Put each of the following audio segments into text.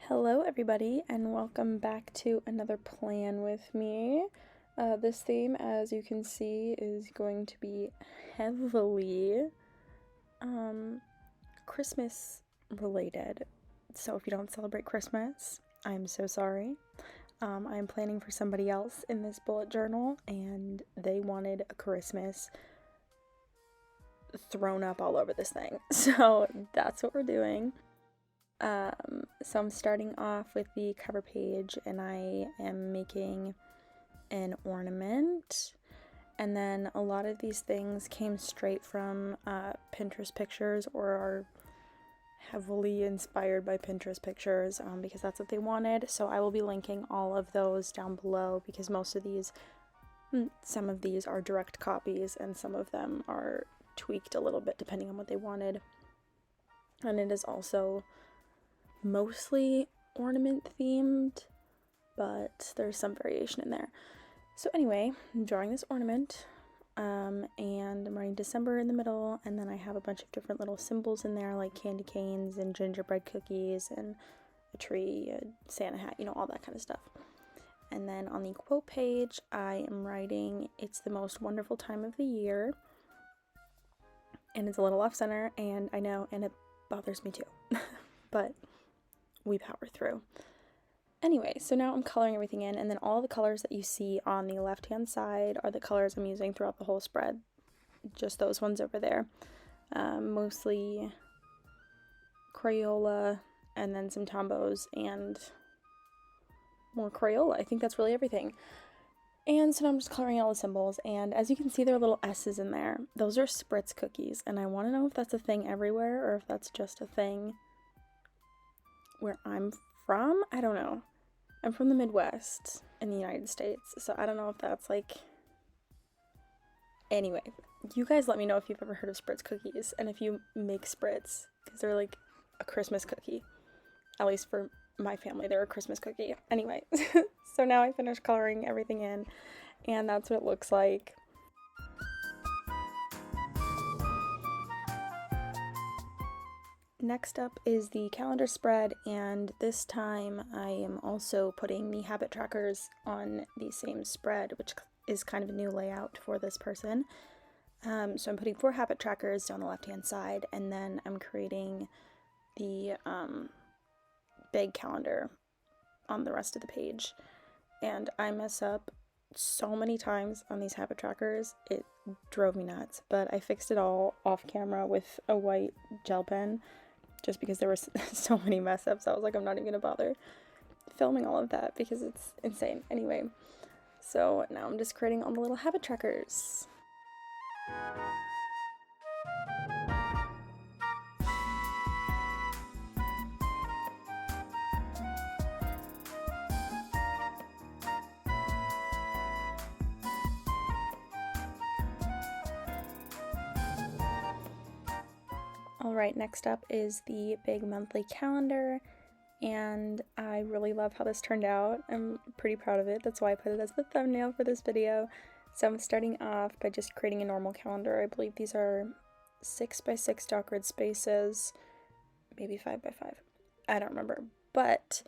Hello everybody and welcome back to another plan with me. This theme, as you can see, is going to be heavily Christmas related. So if you don't celebrate Christmas, I'm so sorry. I'm planning for somebody else in this bullet journal and they wanted a Christmas thrown up all over this thing. So that's what we're doing. So I'm starting off with the cover page and I am making an ornament, and then a lot of these things came straight from Pinterest pictures or are heavily inspired by Pinterest pictures because that's what they wanted. So I will be linking all of those down below because some of these are direct copies and some of them are tweaked a little bit depending on what they wanted. And it is also mostly ornament themed, but there's some variation in there. So anyway, I'm drawing this ornament, and I'm writing December in the middle, and then I have a bunch of different little symbols in there, like candy canes and gingerbread cookies and a tree, a Santa hat, all that kind of stuff. And then on the quote page, I am writing, "It's the most wonderful time of the year," and it's a little off center, and I know, and it bothers me too, but we power through. Anyway, so now I'm coloring everything in, and then all the colors that you see on the left hand side are the colors I'm using throughout the whole spread. Just those ones over there. Mostly Crayola, and then some Tombows, and more Crayola. I think that's really everything. And so now I'm just coloring all the symbols, and as you can see, there are little S's in there. Those are Spritz cookies, and I want to know if that's a thing everywhere, or if that's just a thing where I'm from. I don't know. I'm from the Midwest in the United States, so I don't know if that's like... Anyway, you guys let me know if you've ever heard of Spritz cookies, and if you make Spritz, because they're like a Christmas cookie. At least for my family, they're a Christmas cookie. Anyway, so now I finished coloring everything in, and that's what it looks like. Next up is the calendar spread, and this time I am also putting the habit trackers on the same spread, which is kind of a new layout for this person. So I'm putting 4 habit trackers down the left hand side, and then I'm creating the big calendar on the rest of the page. And I mess up so many times on these habit trackers, it drove me nuts, but I fixed it all off camera with a white gel pen. Just because there were so many mess ups, I was like, I'm not even gonna bother filming all of that because it's insane. Anyway, so now I'm just creating all the little habit trackers. Alright, next up is the big monthly calendar, and I really love how this turned out. I'm pretty proud of it. That's why I put it as the thumbnail for this video. So I'm starting off by just creating a normal calendar. I believe these are 6x6 dot grid spaces, maybe 5x5. I don't remember. But,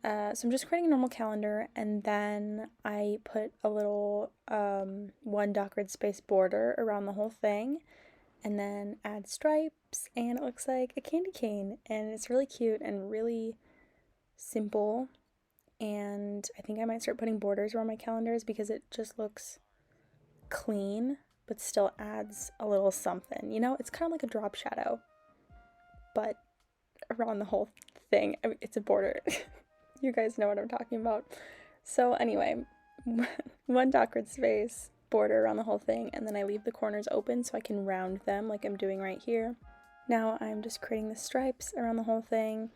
so I'm just creating a normal calendar, and then I put a little 1 dot grid space border around the whole thing, and then add stripes, and it looks like a candy cane, and it's really cute and really simple. And I think I might start putting borders around my calendars because it just looks clean but still adds a little something, it's kind of like a drop shadow but around the whole thing. I mean, it's a border. You guys know what I'm talking about. So anyway, 1 dot grid space border around the whole thing, and then I leave the corners open so I can round them like I'm doing right here. Now I'm just creating the stripes around the whole thing,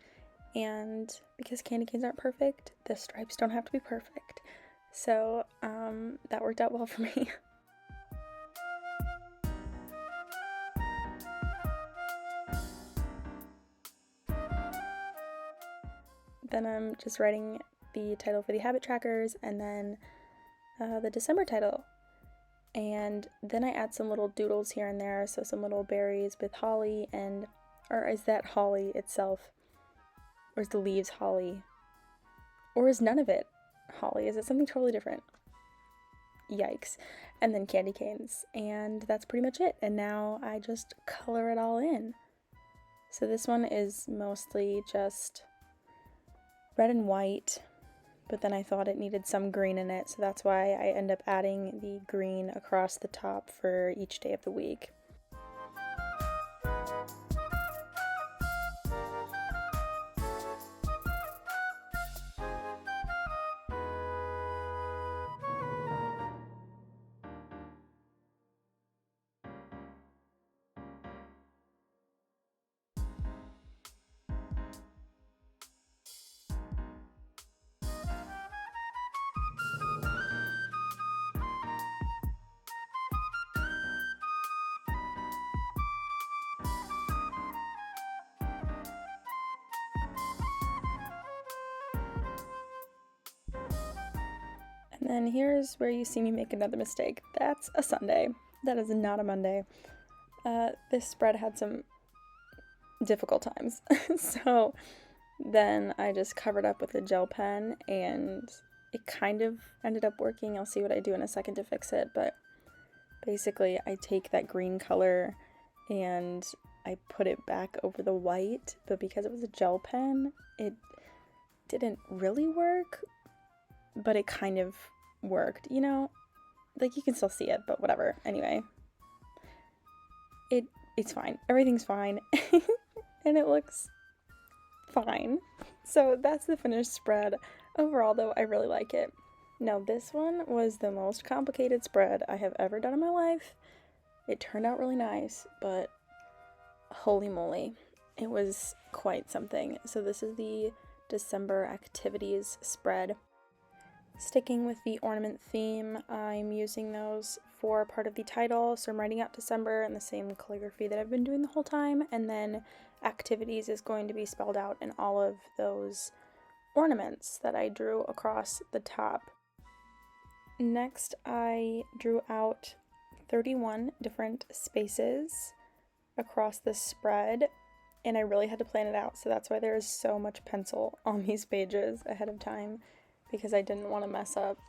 and because candy canes aren't perfect, the stripes don't have to be perfect. So that worked out well for me. Then I'm just writing the title for the habit trackers, and then the December title. And then I add some little doodles here and there, so some little berries with holly, or is that holly itself? Or is the leaves holly? Or is none of it holly? Is it something totally different? Yikes. And then candy canes. And that's pretty much it. And now I just color it all in. So this one is mostly just red and white, but then I thought it needed some green in it, so that's why I end up adding the green across the top for each day of the week. And then here's where you see me make another mistake. That's a Sunday. That is not a Monday. This spread had some difficult times. So then I just covered up with a gel pen and it kind of ended up working. I'll see what I do in a second to fix it, but basically I take that green color and I put it back over the white, but because it was a gel pen, it didn't really work, but it kind of worked, you know? Like, you can still see it, but whatever. Anyway, it's fine. Everything's fine. And it looks fine. So that's the finished spread. Overall, though, I really like it. Now, this one was the most complicated spread I have ever done in my life. It turned out really nice, but holy moly, it was quite something. So this is the December activities spread. Sticking with the ornament theme, I'm using those for part of the title, so I'm writing out December in the same calligraphy that I've been doing the whole time, and then activities is going to be spelled out in all of those ornaments that I drew across the top. Next, I drew out 31 different spaces across the spread, and I really had to plan it out, so that's why there is so much pencil on these pages ahead of time, because I didn't want to mess up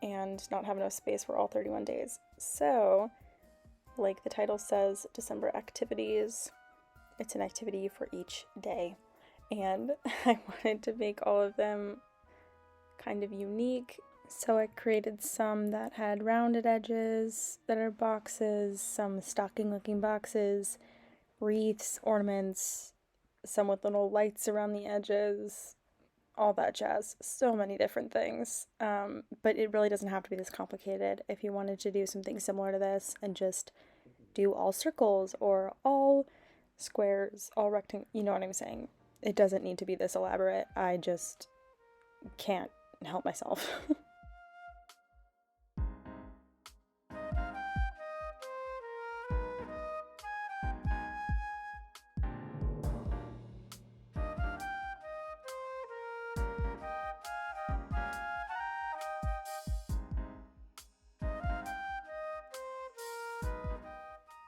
and not have enough space for all 31 days. So, like the title says, December activities, it's an activity for each day. And I wanted to make all of them kind of unique, so I created some that had rounded edges that are boxes, some stocking looking boxes, wreaths, ornaments, some with little lights around the edges, all that jazz. So many different things. But it really doesn't have to be this complicated. If you wanted to do something similar to this and just do all circles or all squares, all rectangles, you know what I'm saying? It doesn't need to be this elaborate. I just can't help myself.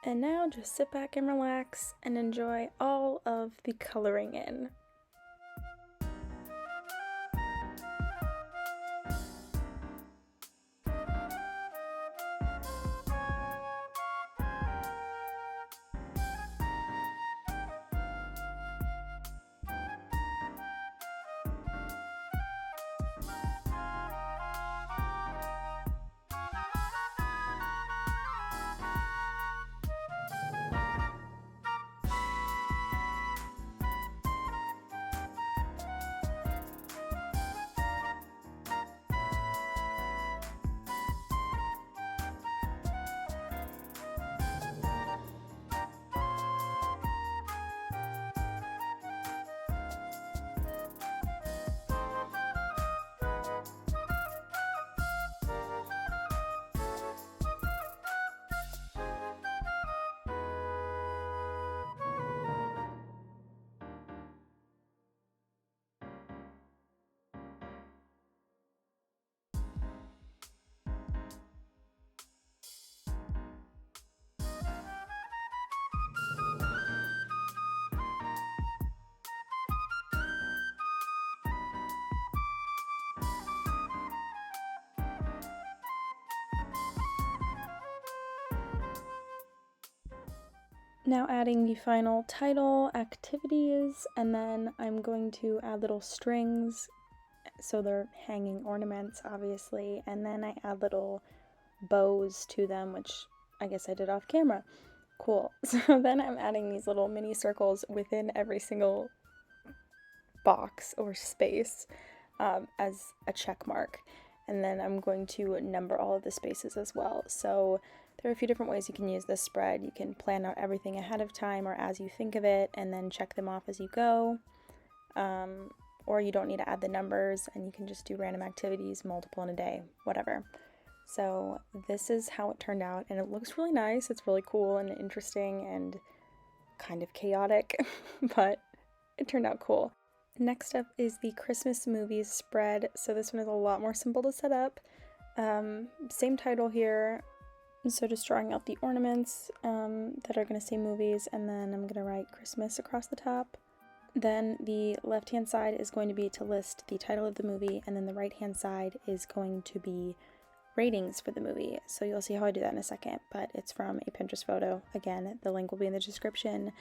And now just sit back and relax and enjoy all of the coloring in. Now adding the final title, activities, and then I'm going to add little strings, so they're hanging ornaments, obviously, and then I add little bows to them, which I guess I did off camera. Cool. So then I'm adding these little mini circles within every single box or space as a check mark, and then I'm going to number all of the spaces as well. So there are a few different ways you can use this spread. You can plan out everything ahead of time or as you think of it and then check them off as you go, or you don't need to add the numbers and you can just do random activities, multiple in a day, whatever. So this is how it turned out, and it looks really nice. It's really cool and interesting and kind of chaotic, but it turned out cool. Next up is the Christmas movies spread. So this one is a lot more simple to set up. Same title here. So just drawing out the ornaments that are going to say movies, and then I'm going to write Christmas across the top. Then the left-hand side is going to be to list the title of the movie, and then the right-hand side is going to be ratings for the movie. So you'll see how I do that in a second, but it's from a Pinterest photo. Again, the link will be in the description.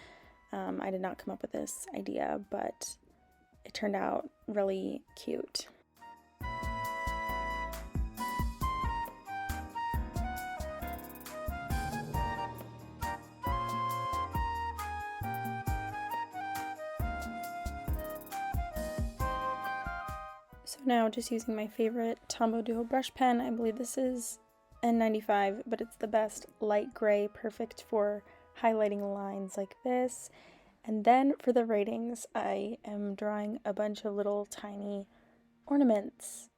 I did not come up with this idea, but it turned out really cute. So now just using my favorite Tombow Duo brush pen. I believe this is N95, but it's the best light gray, perfect for highlighting lines like this. And then for the ratings, I am drawing a bunch of little tiny ornaments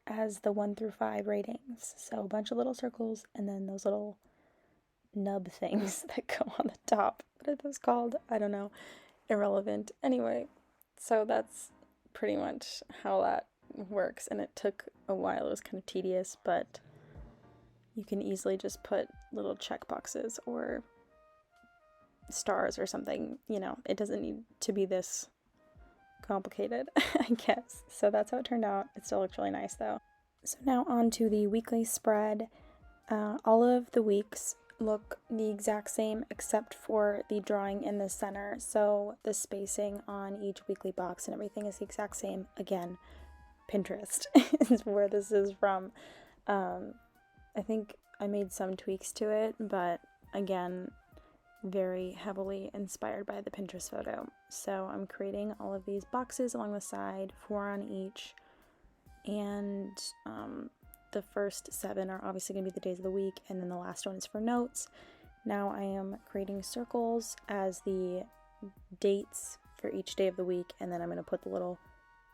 as the 1 through 5 ratings. So a bunch of little circles and then those little nub things that go on the top. What are those called? I don't know. Irrelevant. Anyway, so that's pretty much how that works, and it took a while. It was kind of tedious, but you can easily just put little check boxes or stars or something, you know, it doesn't need to be this complicated, I guess. So that's how it turned out. It still looks really nice though. So now on to the weekly spread. All of the weeks look the exact same except for the drawing in the center. So the spacing on each weekly box and everything is the exact same. Again, Pinterest is where this is from. I think I made some tweaks to it, but again, very heavily inspired by the Pinterest photo. So I'm creating all of these boxes along the side, 4 on each, and the first 7 are obviously going to be the days of the week, and then the last one is for notes. Now I am creating circles as the dates for each day of the week, and then I'm going to put the little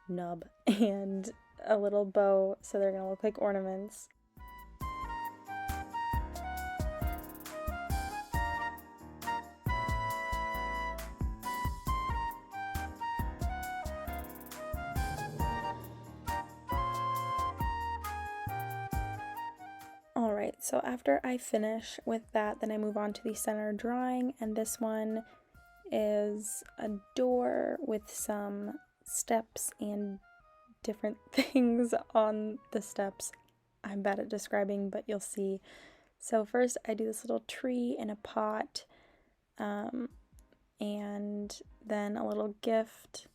nub and a little bow, so they're going to look like ornaments. Alright, so after I finish with that, then I move on to the center drawing, and this one is a door with some steps and different things on the steps. I'm bad at describing, but you'll see. So first I do this little tree in a pot, and then a little gift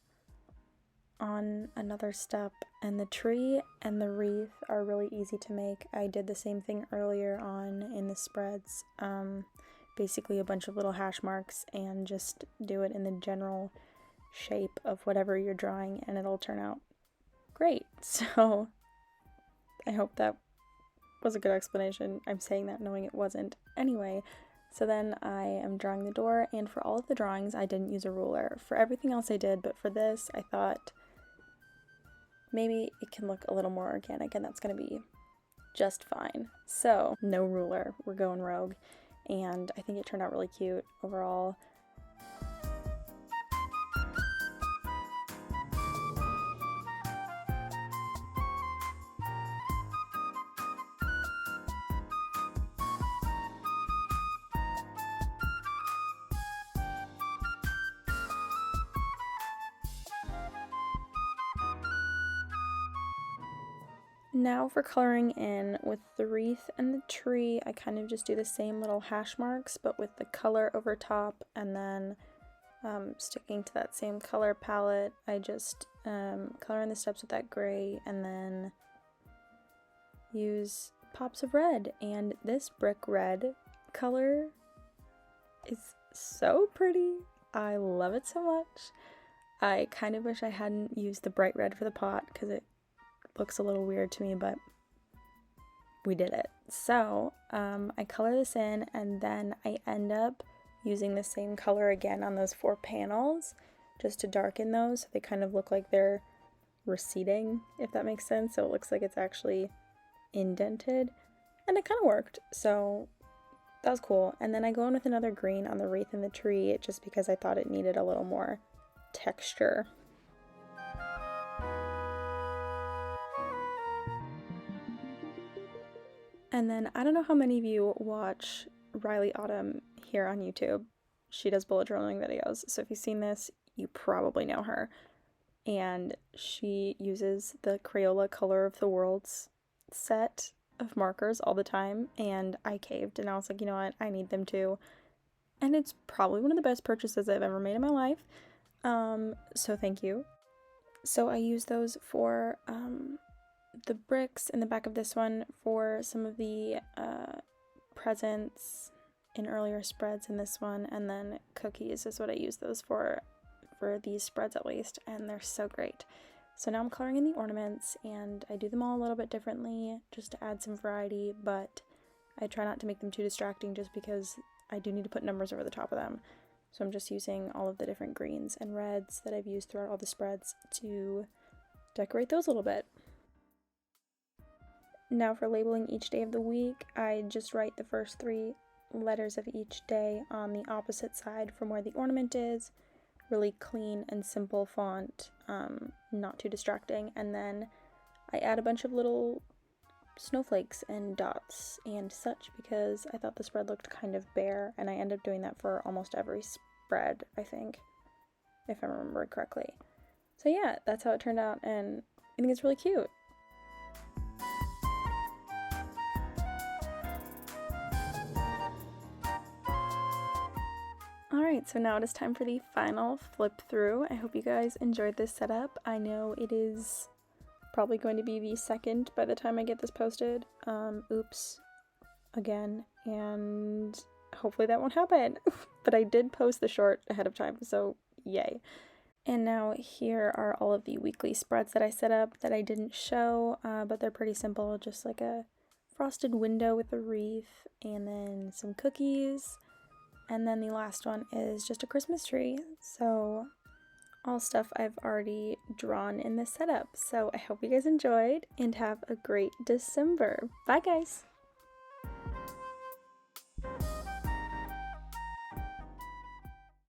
on another step, and the tree and the wreath are really easy to make. I did the same thing earlier on in the spreads, basically a bunch of little hash marks, and just do it in the general shape of whatever you're drawing and it'll turn out great. So I hope that was a good explanation. I'm saying that knowing it wasn't. Anyway, so then I am drawing the door, and for all of the drawings I didn't use a ruler. For everything else I did, but for this I thought maybe it can look a little more organic, and that's going to be just fine. So no ruler, we're going rogue, and I think it turned out really cute overall. Now for coloring in with the wreath and the tree, I kind of just do the same little hash marks, but with the color over top, and then sticking to that same color palette, I just color in the steps with that gray, and then use pops of red. And this brick red color is so pretty. I love it so much. I kind of wish I hadn't used the bright red for the pot because it looks a little weird to me, but we did it. So I color this in, and then I end up using the same color again on those 4 panels just to darken those so they kind of look like they're receding, if that makes sense. So it looks like it's actually indented, and it kind of worked, so that was cool. And then I go in with another green on the wreath and the tree just because I thought it needed a little more texture. And then I don't know how many of you watch Riley Autumn here on YouTube. She does bullet journaling videos, so if you've seen this, you probably know her. And she uses the Crayola Color of the Worlds set of markers all the time, and I caved and I was like, you know what, I need them too. And it's probably one of the best purchases I've ever made in my life. So thank you. So I use those for the bricks in the back of this one for some of the presents in earlier spreads in this one, and then cookies is what I use those for these spreads at least, and they're so great. So now I'm coloring in the ornaments, and I do them all a little bit differently just to add some variety, but I try not to make them too distracting just because I do need to put numbers over the top of them. So I'm just using all of the different greens and reds that I've used throughout all the spreads to decorate those a little bit. Now for labeling each day of the week, I just write the first 3 letters of each day on the opposite side from where the ornament is. Really clean and simple font, not too distracting. And then I add a bunch of little snowflakes and dots and such because I thought the spread looked kind of bare, and I end up doing that for almost every spread, I think, if I remember correctly. So yeah, that's how it turned out, and I think it's really cute. Alright, so now it is time for the final flip through. I hope you guys enjoyed this setup. I know it is probably going to be the second by the time I get this posted. Oops, again, and hopefully that won't happen. But I did post the short ahead of time, so yay. And now here are all of the weekly spreads that I set up that I didn't show, but they're pretty simple, just like a frosted window with a wreath, and then some cookies. And then the last one is just a Christmas tree. So all stuff I've already drawn in this setup. So I hope you guys enjoyed and have a great December. Bye guys!